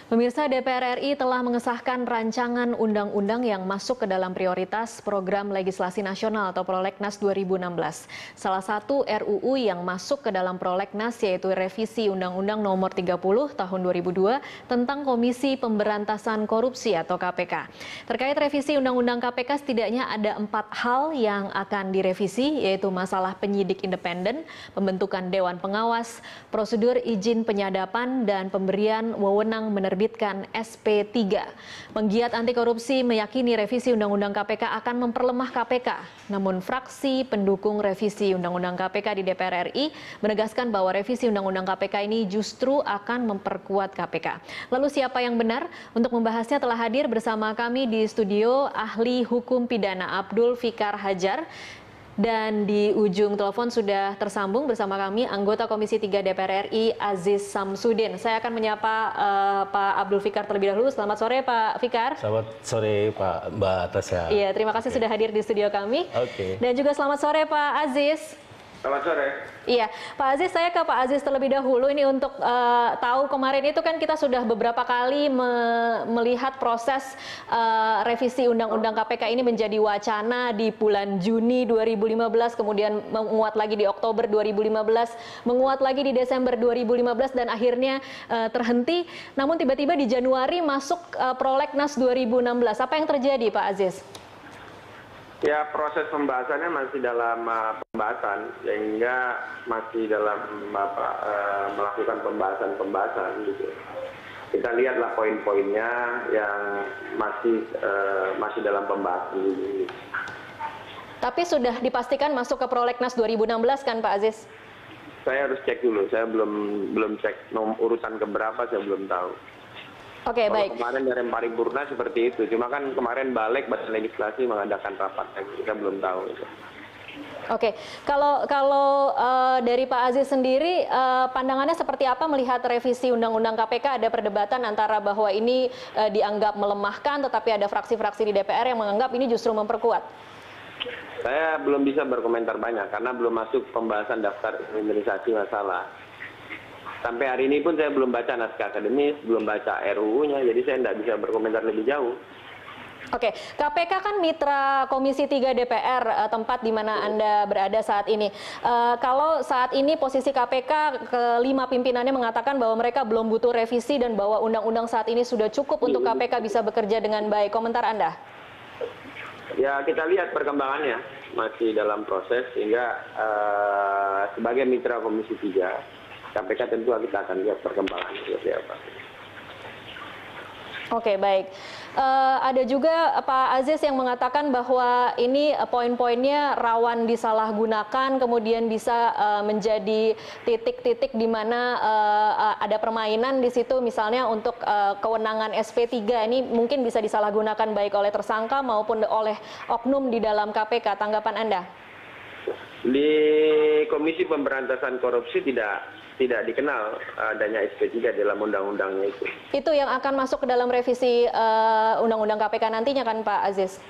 Pemirsa, DPR RI telah mengesahkan rancangan undang-undang yang masuk ke dalam prioritas program legislasi nasional atau Prolegnas 2016. Salah satu RUU yang masuk ke dalam Prolegnas yaitu revisi Undang-Undang Nomor 30 Tahun 2002 tentang Komisi Pemberantasan Korupsi atau KPK. Terkait revisi Undang-Undang KPK, setidaknya ada 4 hal yang akan direvisi, yaitu masalah penyidik independen, pembentukan Dewan Pengawas, prosedur izin penyadapan, dan pemberian wewenang menerbitkan SP3. Penggiat anti korupsi meyakini revisi Undang-Undang KPK akan memperlemah KPK. Namun fraksi pendukung revisi Undang-Undang KPK di DPR RI menegaskan bahwa revisi Undang-Undang KPK ini justru akan memperkuat KPK. Lalu siapa yang benar? Untuk membahasnya telah hadir bersama kami di studio ahli hukum pidana Abdul Fikar Hajar. Dan di ujung telepon sudah tersambung bersama kami anggota Komisi 3 DPR RI Aziz Samsudin. Saya akan menyapa Pak Abdul Fikar terlebih dahulu. Selamat sore Pak Fikar. Selamat sore Mbak Tasya. Iya, terima kasih sudah hadir di studio kami. Dan juga selamat sore Pak Aziz. Selamat sore. Iya, Pak Aziz, saya ke Pak Aziz terlebih dahulu ini untuk tahu kemarin itu kan kita sudah beberapa kali melihat proses revisi Undang-Undang KPK ini menjadi wacana di bulan Juni 2015, kemudian menguat lagi di Oktober 2015, menguat lagi di Desember 2015 dan akhirnya terhenti. Namun tiba-tiba di Januari masuk Prolegnas 2016. Apa yang terjadi, Pak Aziz? Ya, proses pembahasannya masih dalam pembahasan, sehingga masih dalam melakukan pembahasan gitu. Kita lihatlah poin-poinnya yang masih dalam pembahasan ini. Tapi sudah dipastikan masuk ke Prolegnas 2016 kan Pak Aziz? Saya harus cek dulu, saya belum cek urutan keberapa, saya belum tahu. Oke, baik. Kemarin dari paripurna seperti itu, cuma kan kemarin balik Badan Legislasi mengadakan rapat, kita belum tahu itu. Oke, kalau dari Pak Aziz sendiri, pandangannya seperti apa melihat revisi Undang-Undang KPK? Ada perdebatan antara bahwa ini dianggap melemahkan, tetapi ada fraksi-fraksi di DPR yang menganggap ini justru memperkuat. Saya belum bisa berkomentar banyak karena belum masuk pembahasan daftar inventarisasi masalah. Sampai hari ini pun saya belum baca naskah akademis, belum baca RUU-nya, jadi saya tidak bisa berkomentar lebih jauh. Oke, KPK kan mitra Komisi 3 DPR, tempat di mana Anda berada saat ini. Kalau saat ini posisi KPK, kelima pimpinannya mengatakan bahwa mereka belum butuh revisi dan bahwa undang-undang saat ini sudah cukup untuk KPK bisa bekerja dengan baik. Komentar Anda? Ya, kita lihat perkembangannya, masih dalam proses, sehingga sebagai mitra Komisi 3, KPK tentu kita akan lihat perkembangan seperti apa. Oke, baik. Ada juga Pak Aziz yang mengatakan bahwa ini poin-poinnya rawan disalahgunakan, kemudian bisa menjadi titik-titik di mana ada permainan di situ, misalnya untuk kewenangan SP3 ini mungkin bisa disalahgunakan baik oleh tersangka maupun oleh oknum di dalam KPK. Tanggapan Anda? Di Komisi Pemberantasan Korupsi tidak dikenal adanya SP3 dalam undang-undangnya itu. Itu yang akan masuk ke dalam revisi Undang-Undang KPK nantinya kan Pak Aziz?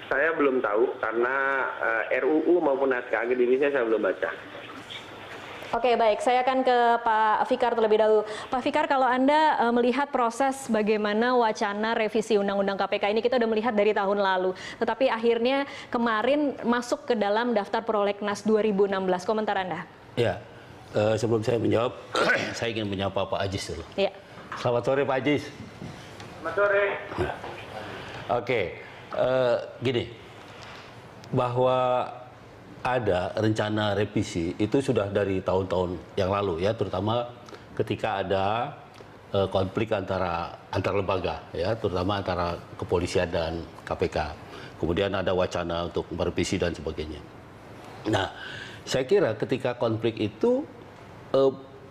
Saya belum tahu karena RUU maupun naskah akademisnya saya belum baca. Oke, baik. Saya akan ke Pak Fikar terlebih dahulu. Pak Fikar, kalau Anda melihat proses bagaimana wacana revisi Undang-Undang KPK ini, kita sudah melihat dari tahun lalu. Tetapi akhirnya kemarin masuk ke dalam daftar Prolegnas 2016. Komentar Anda? Ya, sebelum saya menjawab, saya ingin menyapa Pak Aziz dulu. Ya. Selamat sore Pak Aziz. Selamat sore. Oke, gini, bahwa ada rencana revisi itu sudah dari tahun-tahun yang lalu ya, terutama ketika ada konflik antara lembaga ya, terutama antara kepolisian dan KPK. Kemudian ada wacana untuk merevisi dan sebagainya. Nah, saya kira ketika konflik itu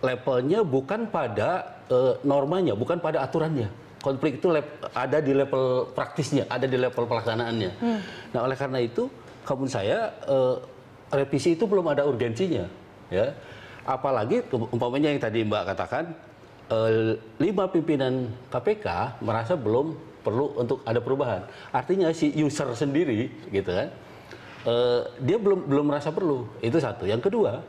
levelnya bukan pada normanya, bukan pada aturannya. Konflik itu ada di level praktisnya, ada di level pelaksanaannya. Nah, oleh karena itu, kamu saya revisi itu belum ada urgensinya, ya. Apalagi umpamanya yang tadi Mbak katakan, 5 pimpinan KPK merasa belum perlu untuk ada perubahan. Artinya si user sendiri, gitu kan, dia belum merasa perlu. Itu satu. Yang kedua,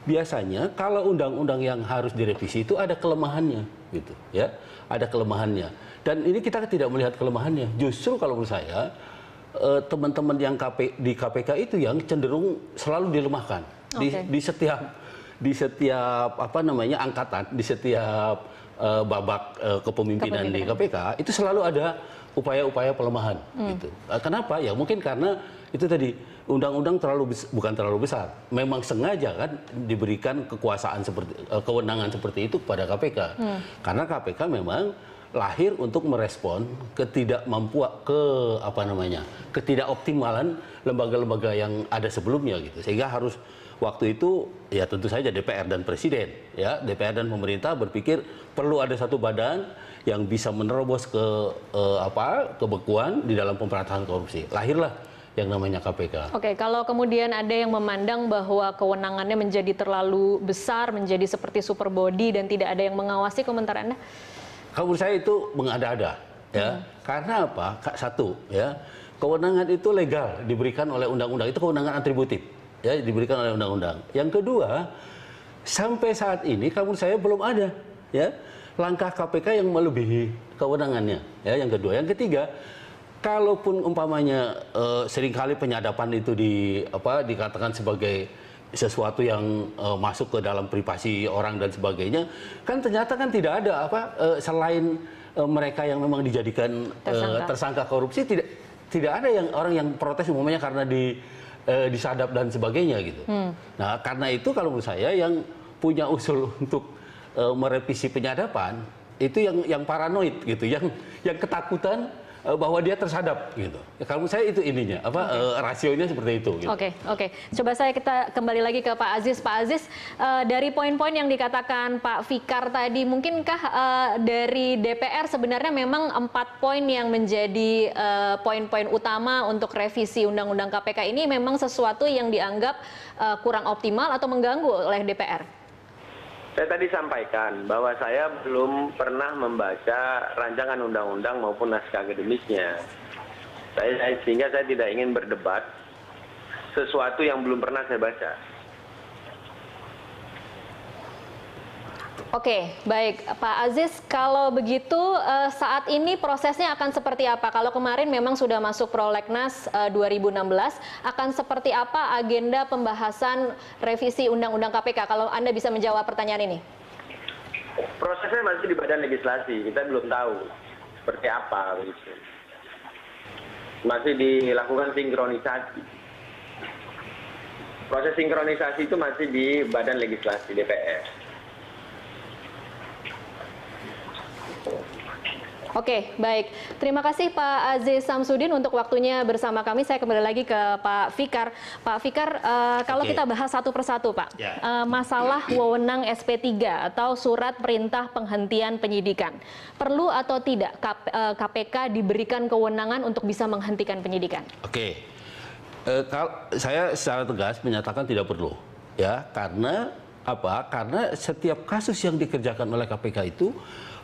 biasanya kalau undang-undang yang harus direvisi itu ada kelemahannya, gitu ya, ada kelemahannya. Dan ini kita tidak melihat kelemahannya. Justru kalau menurut saya teman-teman yang di KPK itu yang cenderung selalu dilemahkan di setiap apa namanya angkatan, di setiap babak kepemimpinan di KPK itu selalu ada upaya-upaya pelemahan. Gitu. Kenapa? Ya mungkin karena itu tadi undang-undang bukan terlalu besar. Memang sengaja kan diberikan kekuasaan kewenangan seperti itu kepada KPK. Karena KPK memang lahir untuk merespon ketidakoptimalan lembaga-lembaga yang ada sebelumnya gitu. Sehingga harus waktu itu ya tentu saja DPR dan Presiden, ya DPR dan pemerintah berpikir perlu ada satu badan yang bisa menerobos kebekuan di dalam pemberantasan korupsi. Lahirlah yang namanya KPK. Oke, kalau kemudian ada yang memandang bahwa kewenangannya menjadi terlalu besar, menjadi seperti super body dan tidak ada yang mengawasi, komentar Anda? Kalau menurut saya itu mengada-ada, ya. Karena apa? Satu, ya, kewenangan itu legal diberikan oleh undang-undang, itu kewenangan atributif, ya, diberikan oleh undang-undang. Yang kedua, sampai saat ini, kalau menurut saya belum ada, ya, langkah KPK yang melebihi kewenangannya, ya. Yang kedua, yang ketiga, kalaupun umpamanya seringkali penyadapan itu dikatakan sebagai sesuatu yang masuk ke dalam privasi orang dan sebagainya, kan ternyata kan tidak ada selain mereka yang memang dijadikan tersangka korupsi, tidak ada orang yang protes umumnya karena disadap dan sebagainya gitu. Nah karena itu kalau menurut saya yang punya usul untuk merevisi penyadapan itu yang paranoid gitu, yang ketakutan bahwa dia tersadap gitu. Ya, kalau saya itu ininya rasionya seperti itu. Gitu. Oke. Coba kita kembali lagi ke Pak Aziz. Pak Aziz, dari poin-poin yang dikatakan Pak Fikar tadi, mungkinkah dari DPR sebenarnya memang 4 poin yang menjadi poin-poin utama untuk revisi Undang-Undang KPK ini memang sesuatu yang dianggap kurang optimal atau mengganggu oleh DPR? Saya tadi sampaikan bahwa saya belum pernah membaca rancangan undang-undang maupun naskah akademisnya. Sehingga saya tidak ingin berdebat sesuatu yang belum pernah saya baca. Oke, baik. Pak Aziz, kalau begitu saat ini prosesnya akan seperti apa? Kalau kemarin memang sudah masuk prolegnas 2016, akan seperti apa agenda pembahasan revisi Undang-Undang KPK? Kalau Anda bisa menjawab pertanyaan ini. Prosesnya masih di badan legislasi, kita belum tahu seperti apa. Masih dilakukan sinkronisasi. Proses sinkronisasi itu masih di badan legislasi DPR. Oke, baik. Terima kasih Pak Aziz Samsudin untuk waktunya bersama kami. Saya kembali lagi ke Pak Fikar. Pak Fikar, kalau kita bahas satu persatu, Pak. Masalah wewenang SP3 atau surat perintah penghentian penyidikan. Perlu atau tidak KPK diberikan kewenangan untuk bisa menghentikan penyidikan? Oke. Saya secara tegas menyatakan tidak perlu. Ya, karena apa? Karena setiap kasus yang dikerjakan oleh KPK itu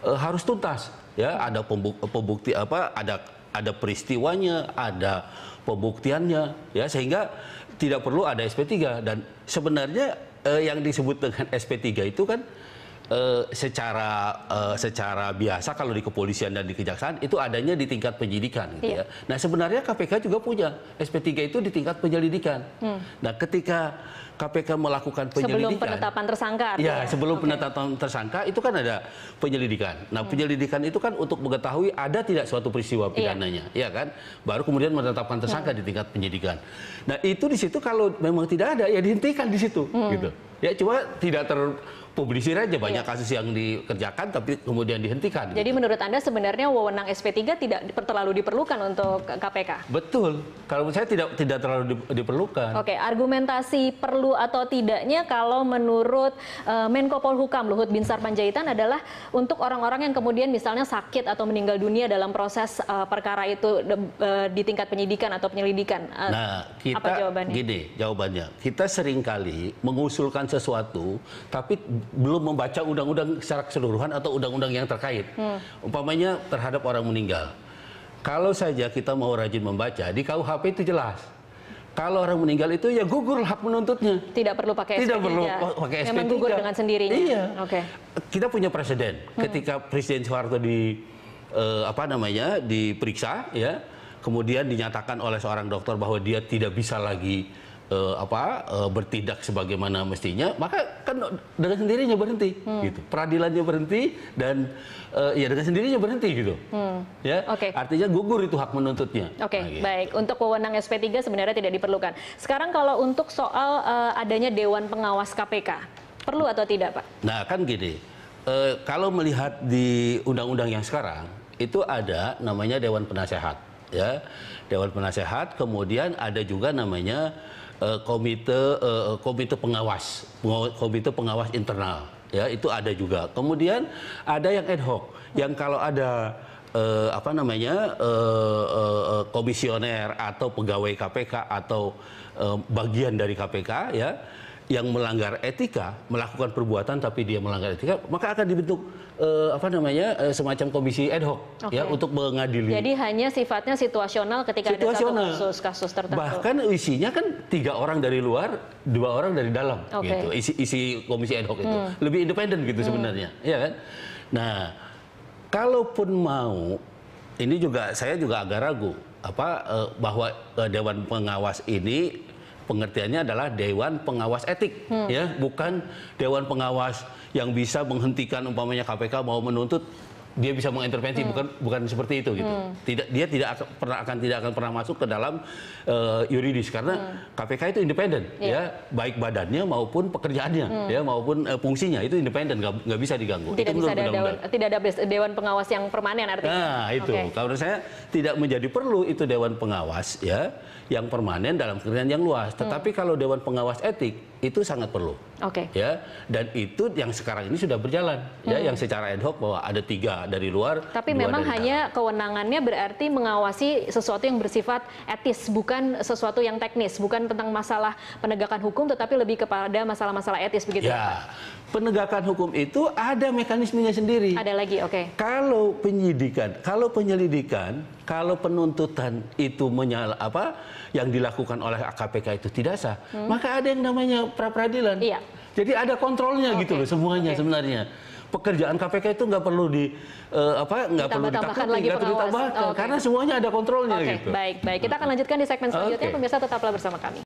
harus tuntas. Ya, ada pembukti ada peristiwanya, ada pembuktiannya, ya, sehingga tidak perlu ada SP3. Dan sebenarnya yang disebut dengan SP3 itu kan secara biasa kalau di kepolisian dan di kejaksaan itu adanya di tingkat penyidikan gitu ya. Nah, sebenarnya KPK juga punya SP3 itu di tingkat penyelidikan. Nah, ketika KPK melakukan penyelidikan sebelum penetapan tersangka. Ya, sebelum penetapan tersangka itu kan ada penyelidikan. Nah, penyelidikan itu kan untuk mengetahui ada tidak suatu peristiwa pidananya, ya kan? Baru kemudian menetapkan tersangka di tingkat penyidikan. Nah, itu di situ kalau memang tidak ada ya dihentikan di situ gitu. Ya, cuma tidak terpublisir aja banyak kasus yang dikerjakan tapi kemudian dihentikan. Jadi menurut Anda sebenarnya wewenang SP3 tidak terlalu diperlukan untuk KPK? Betul. Kalau menurut saya tidak terlalu diperlukan. Oke, argumentasi perlu atau tidaknya kalau menurut Menko Polhukam Luhut Binsar Panjaitan adalah untuk orang-orang yang kemudian misalnya sakit atau meninggal dunia dalam proses perkara itu di tingkat penyidikan atau penyelidikan. Nah, kita apa jawabannya? Gini jawabannya. Kita seringkali mengusulkan sesuatu tapi belum membaca undang-undang secara keseluruhan atau undang-undang yang terkait. Umpamanya terhadap orang meninggal. Kalau saja kita mau rajin membaca, di KUHP itu jelas Kalau orang meninggal itu ya gugur hak menuntutnya. Tidak perlu pakai SP3. Tidak perlu pakai SP3. Memang gugur dengan sendirinya. Iya. Oke. Kita punya presiden ketika Presiden Soeharto diperiksa, ya, kemudian dinyatakan oleh seorang dokter bahwa dia tidak bisa lagi bertindak sebagaimana mestinya, maka kan dengan sendirinya berhenti, gitu. Peradilannya berhenti dan ya dengan sendirinya berhenti, gitu. Ya, artinya gugur itu hak menuntutnya. Oke, nah, gitu. Baik. Untuk wewenang SP3 sebenarnya tidak diperlukan. Sekarang kalau untuk soal adanya Dewan Pengawas KPK, perlu atau tidak, Pak? Nah, kan gini, kalau melihat di undang-undang yang sekarang itu ada namanya Dewan Penasehat, ya, Dewan Penasehat, kemudian ada juga namanya komite pengawas internal, ya, itu ada juga. Kemudian ada yang ad hoc, yang kalau ada komisioner atau pegawai KPK atau bagian dari KPK, ya, yang melanggar etika, melakukan perbuatan tapi dia melanggar etika, maka akan dibentuk semacam komisi ad hoc, ya, untuk mengadili. Jadi hanya sifatnya situasional ketika ada satu kasus tertentu. Bahkan isinya kan 3 orang dari luar, 2 orang dari dalam, gitu. Isi komisi ad hoc itu lebih independen gitu sebenarnya, ya kan? Nah, kalaupun mau, ini juga saya juga agak ragu bahwa Dewan Pengawas ini pengertiannya adalah Dewan Pengawas Etik, ya, bukan Dewan Pengawas yang bisa menghentikan, umpamanya KPK mau menuntut, dia bisa mengintervensi, bukan seperti itu, gitu. Dia tidak akan pernah masuk ke dalam yuridis, karena KPK itu independen, ya, baik badannya maupun pekerjaannya, ya, maupun fungsinya itu independen, nggak bisa diganggu. Tidak ada Dewan Pengawas yang permanen artinya. Nah, itu kalau saya tidak menjadi perlu itu Dewan Pengawas, ya, yang permanen dalam pengertian yang luas. Tetapi kalau Dewan Pengawas Etik itu sangat perlu, ya, dan itu yang sekarang ini sudah berjalan, ya, yang secara ad hoc bahwa ada 3 dari luar. Tapi memang hanya kewenangannya berarti mengawasi sesuatu yang bersifat etis, bukan sesuatu yang teknis, bukan tentang masalah penegakan hukum, tetapi lebih kepada masalah-masalah etis, begitu ya, Pak? Penegakan hukum itu ada mekanismenya sendiri. Ada lagi, Kalau penyelidikan, kalau penuntutan itu yang dilakukan oleh KPK itu tidak sah, maka ada yang namanya pra-peradilan. Iya. Jadi ada kontrolnya gitu loh semuanya sebenarnya. Pekerjaan KPK itu nggak perlu ditambahkan karena semuanya ada kontrolnya gitu. Baik. Kita akan lanjutkan di segmen selanjutnya. Pemirsa tetaplah bersama kami.